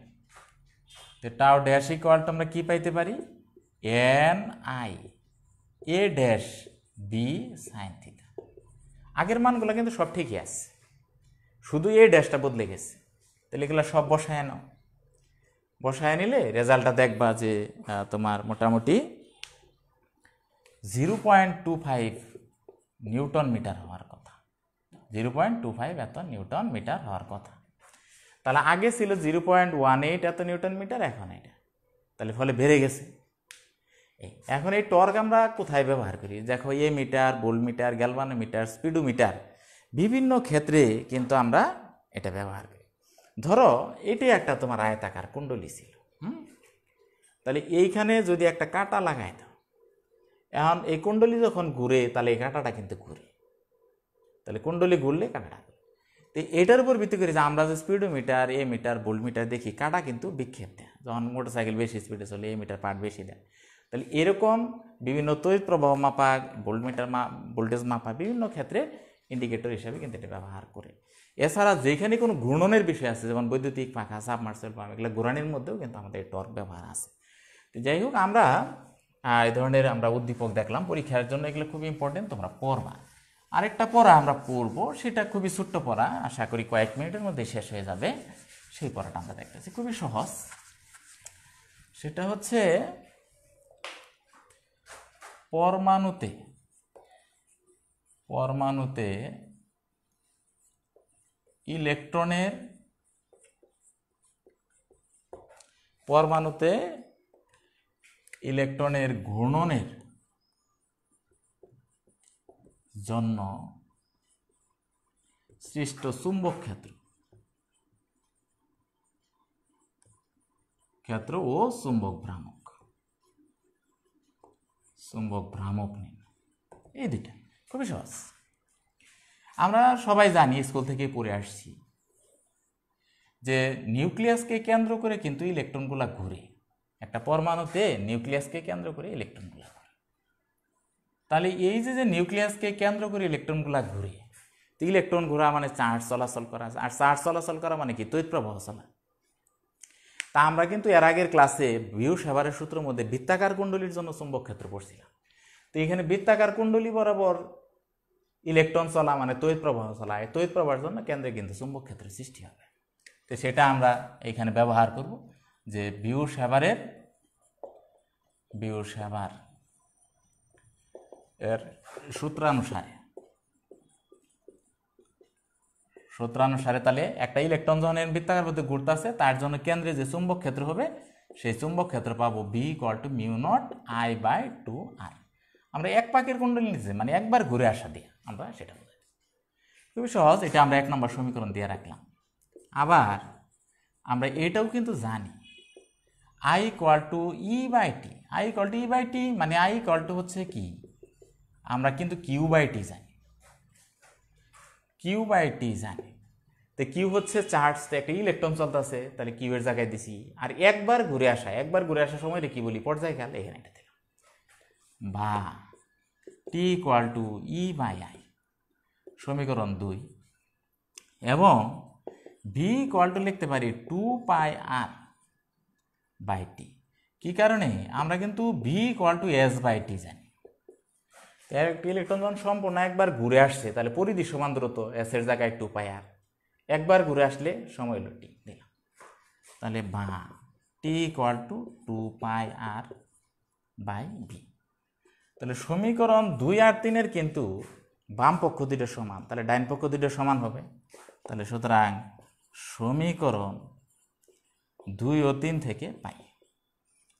তো টাও ড্যাশ ইকুয়াল টু আমরা কি পাইতে পারি, NI A' B sin θ। আগের মানগুলো কিন্তু সব ঠিকই আছে, শুধু এই ড্যাশটা বদলে গেছে। তাহলে এগুলো সব বসায় নিলে রেজাল্টটা দেখবা যে তোমার মোটামুটি 0.25 নিউটন মিটার হওয়ার কথা, 0.25 এত নিউটন মিটার হওয়ার কথা। তাহলে আগে ছিল 0.18 এত নিউটন মিটার, এখন এটা, তাহলে ফলে বেড়ে গেছে। এখন এই টর্ক আমরা কোথায় ব্যবহার করি? দেখো এ মিটার, ভোল্টমিটার, গ্যালভানোমিটার, স্পিডোমিটার, বিভিন্ন ক্ষেত্রে কিন্তু আমরা এটা ব্যবহার করি। ধরো এটি একটা তোমার আয়তাকার কুণ্ডলী ছিল, তাহলে এইখানে যদি একটা কাঁটা লাগাই দাও, এখন এই কুণ্ডলী যখন ঘুরে তাহলে এই কাঁটাটা কিন্তু ঘুরে, তাহলে কুণ্ডলী ঘুরলে কাঁটাটা ঘুরে। তো এটার উপর ভিত্তি করে যে আমরা যে স্পিডোমিটার, এ মিটার, ভোল্টমিটার দেখি, কাঁটা কিন্তু বিক্ষেপ দেয়। যখন মোটরসাইকেল বেশি স্পিডে চলে এ মিটার পার্ট বেশি দেয়। তাহলে এরকম বিভিন্ন তড়িৎ প্রবাহ মাপা, ভোল্টমিটার ভোল্টেজ মাপা, বিভিন্ন ক্ষেত্রে ইন্ডিকেটর হিসাবে কিন্তু এটা ব্যবহার করে। এছাড়া যেখানে কোনো ঘূর্ণনের বিষয় আছে, যেমন বৈদ্যুতিক পাখা, সাবমার্সেবল পাম্প, এগুলো ঘূর্ণনের মধ্যেও কিন্তু আমাদের টর্ক ব্যবহার আছে। তো যাই হোক, আমরা এই ধরনের আমরা উদ্দীপক দেখলাম পরীক্ষার জন্য, এগুলো খুবই ইম্পর্টেন্ট, তোমরা পড়বা। আরেকটা পড়া আমরা পড়বো, সেটা খুবই ছোট্ট পড়া, আশা করি কয়েক মিনিটের মধ্যে শেষ হয়ে যাবে। সেই পড়াটা আমরা দেখতেছি, খুবই সহজ। সেটা হচ্ছে পরমাণুতে ইলেকট্রনের ঘূর্ণনের জন্য সৃষ্ট চুম্বক ক্ষেত্র ও চুম্বক ভ্রামক নিন, এই দুইটা খুবই সহজ। আমরা সবাই জানি, স্কুল থেকে পড়ে আসছি, যে নিউক্লিয়াসকে কেন্দ্র করে কিন্তু ইলেকট্রনগুলা ঘুরে। একটা পরমাণুতে নিউক্লিয়াসকে কেন্দ্র করে ইলেকট্রনগুলা ঘুরে। তাহলে এই যে নিউক্লিয়াসকে কেন্দ্র করে ইলেকট্রনগুলা ঘুরে, তো ইলেকট্রন ঘোরা মানে চার্জ চলাচল করা, আর চার্জ চলাচল করা মানে কি? তড়িৎ প্রবাহ চলা। তা আমরা কিন্তু এর আগের ক্লাসে বিউর-শেভারের সূত্রের মধ্যে বৃত্তাকার কুণ্ডলীর জন্য চুম্বক ক্ষেত্র পড়ছিলাম। তো এখানে বৃত্তাকার কুণ্ডলী বরাবর ইলেকট্রন চলা মানে তড়িৎ প্রবাহ চলা, এই তড়িৎ প্রবাহের জন্য কেন্দ্রে কিন্তু চুম্বক ক্ষেত্রের সৃষ্টি হবে। তো সেটা আমরা এখানে ব্যবহার করব, যে বিউর-শেভার এর সূত্রানুসারে তাহলে একটা ইলেকট্রন যখন বৃত্তাকার পথে ঘুরতেছে, তার জন্য কেন্দ্রে যে চুম্বক ক্ষেত্র হবে, সেই চুম্বক ক্ষেত্র পাবো B = μ0I/2r। আমরা এক পাকের কুণ্ডলী নিচে মানে একবার ঘুরে আসা দিয়ে আমরা সেটা বোঝাই। খুবই সহজ, এটা আমরা 1 নম্বর সমীকরণ দিয়ে রাখলাম। আবার আমরা এটাও কিন্তু জানি, I = E/T। I = E/T মানে I হচ্ছে কি, আমরা কিন্তু Q/T জানি, Q/T জানি। তো Q হচ্ছে চার্জ, একটা ইলেকট্রন চলতেছে, তাহলে Q এর জায়গায় দিছি। আর একবার ঘুরে আসার সময়টা কি বলি? পর্যায়কাল, এখানে এটা দিলাম। বা T = E/I, সমীকরণ 2। এবং V লিখতে পারি 2πr/T। কি কারণে? আমরা কিন্তু V = S/T জানি। একটি ইলেকট্রন যখন সম্পূর্ণ একবার ঘুরে আসছে, তাহলে পরিধি সমান দূরত্ব, S এর জায়গায় 2πr, একবার ঘুরে আসলে সময় হলো T দিলাম। তাহলে বা T = 2πr/V। তাহলে সমীকরণ 2 আর 3 কিন্তু বাম পক্ষ দুটো সমান, তাহলে ডাইন পক্ষ দুটো সমান হবে। তাহলে সুতরাং সমীকরণ 2 ও 3 থেকে পাই।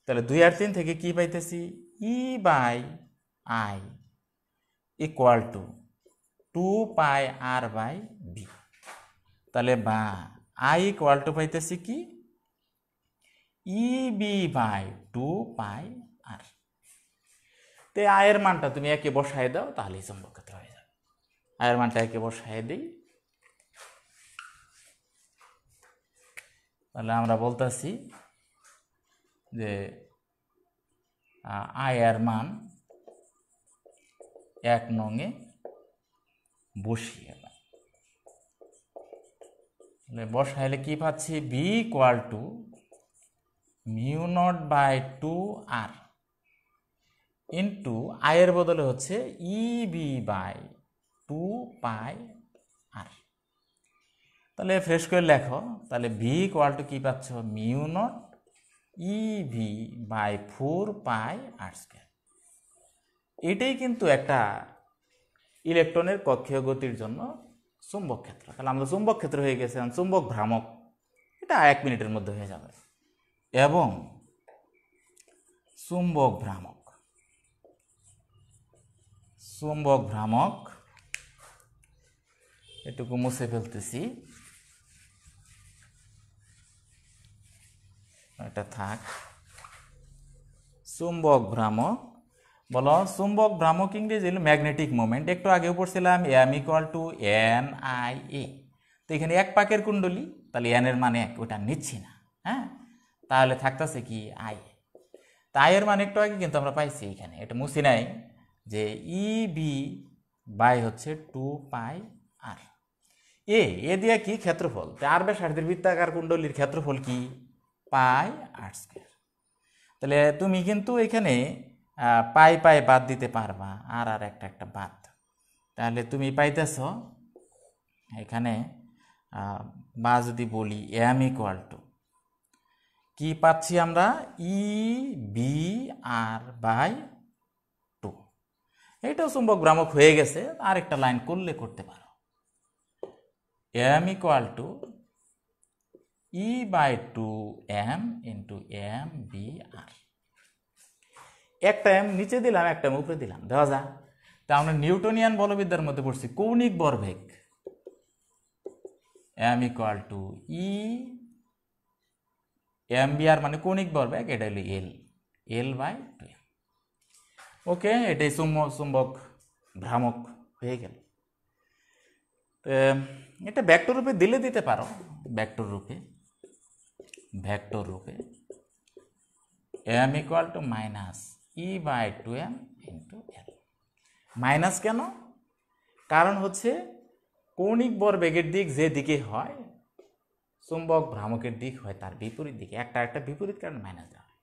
তাহলে 2 আর 3 থেকে কি পাইতেছি? E/I = 2πr/V। তাহলে বা I = পাইতেছি কি? EB/2πr। তো আয়ের মানটা তুমি একে বসায় দাও, তাহলেই চুম্বক ক্ষেত্র হয়ে যাবে। আয়ের মানটা একে বসায় দিই, তাহলে আমরা বলতেছি যে আয়ের মান 1 নংয়ে বসিয়ে দাও। তাহলে বসাইলে কি পাচ্ছি? B = μ0/2r ইন্টু আয়ের বদলে হচ্ছে EB/2πr। তাহলে ফ্রেশ করে লেখো, তাহলে V = কি পাচ্ছ? μ0 EB/4πr²। এটাই কিন্তু একটা ইলেকট্রনের কক্ষীয় গতির জন্য চুম্বক ক্ষেত্র। তাহলে আমরা চুম্বক ক্ষেত্র হয়ে গেছে, চুম্বক ভ্রামক এটা 1 মিনিটের মধ্যে হয়ে যাবে। এবং চুম্বক ভ্রামক, চুম্বক ভ্রামক এটুকু মুছে ফেলতেছি, এটা থাক। চুম্বক ভ্রামক বলো, চুম্বক ভ্রামক ইংরেজি হলো ম্যাগনেটিক মোমেন্ট। একটু আগেও পড়ছিলাম M equal to N I A. তো এখানে এক পাকের কুণ্ডলী, তাহলে এন এর মানে এক, ওটা নিচ্ছি না। হ্যাঁ, তাহলে থাকতেছে কি আই। তাই এর মানে একটু আগে কিন্তু আমরা পাইছি এখানে, এটা মুছি নাই, যে ই বি বাই হচ্ছে 2 পাই আর। এ দিয়ে কি ক্ষেত্রফল, আর ব্যাসার্ধের বৃত্তাকার কুণ্ডলীর ক্ষেত্রফল কি পাই আর স্কয়ার। তাহলে তুমি কিন্তু এখানে পাই পাই বাদ দিতে পারবা, আর আর একটা একটা বাদ। তাহলে তুমি পাইতেছ এখানে বা যদি বলি এম ইকুয়াল টু কি পাচ্ছি আমরা, ই বি আর বাই 2। এইটাও চুম্বক ভ্রামক হয়ে গেছে। আরেকটা লাইন করলে করতে পারো, M equal to E by 2 M into M B R. একটা এম নিচে দিলাম, একটা এম উপরে দিলাম, দেওয়া যায়। তা আমরা নিউটনিয়ান বলবিদ্যার মধ্যে পড়ছি কৌণিক ভরবেগ, M equal to E M B R মানে কৌণিক ভরবেগ, এটা হলো এল বাই 2। ওকে, এটাই চুম্বক ভ্রামক হয়ে গেল। এটা ভেক্টর রূপে দিলে দিতে পারো, ভেক্টর রূপে M equal to minus E by 2m into L. Minus কেন? কারণ হচ্ছে কৌণিক ভরবেগের দিক যে দিকে হয়, চুম্বক ভ্রামকের দিক হয় তার বিপরীত দিকে, একটা বিপরীত কারণে মাইনাস দেওয়া হয়।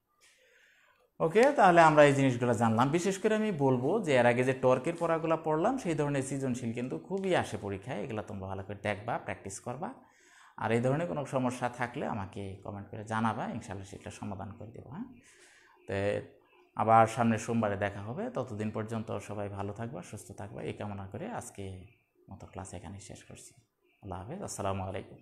ওকে, তাহলে আমরা এই জিনিসগুলো জানলাম। বিশেষ করে আমি বলবো যে এর আগে যে টর্কের পড়াগুলো পড়লাম, সেই ধরনের সৃজনশীল কিন্তু খুবই আসে পরীক্ষায়। এগুলো তোমরা ভালো করে দেখবা, প্র্যাকটিস করবা। আর এই ধরনের কোনো সমস্যা থাকলে আমাকে কমেন্ট করে জানাবা, ইনশাআল্লাহ সেটা সমাধান করে দেবো। হ্যাঁ, তো আবার সামনের সোমবারে দেখা হবে। ততদিন পর্যন্ত সবাই ভালো থাকবা, সুস্থ থাকবা, এই কামনা করে আজকে মতো ক্লাস এখানে শেষ করছি। আল্লাহ হাফেজ, আসসালামু আলাইকুম।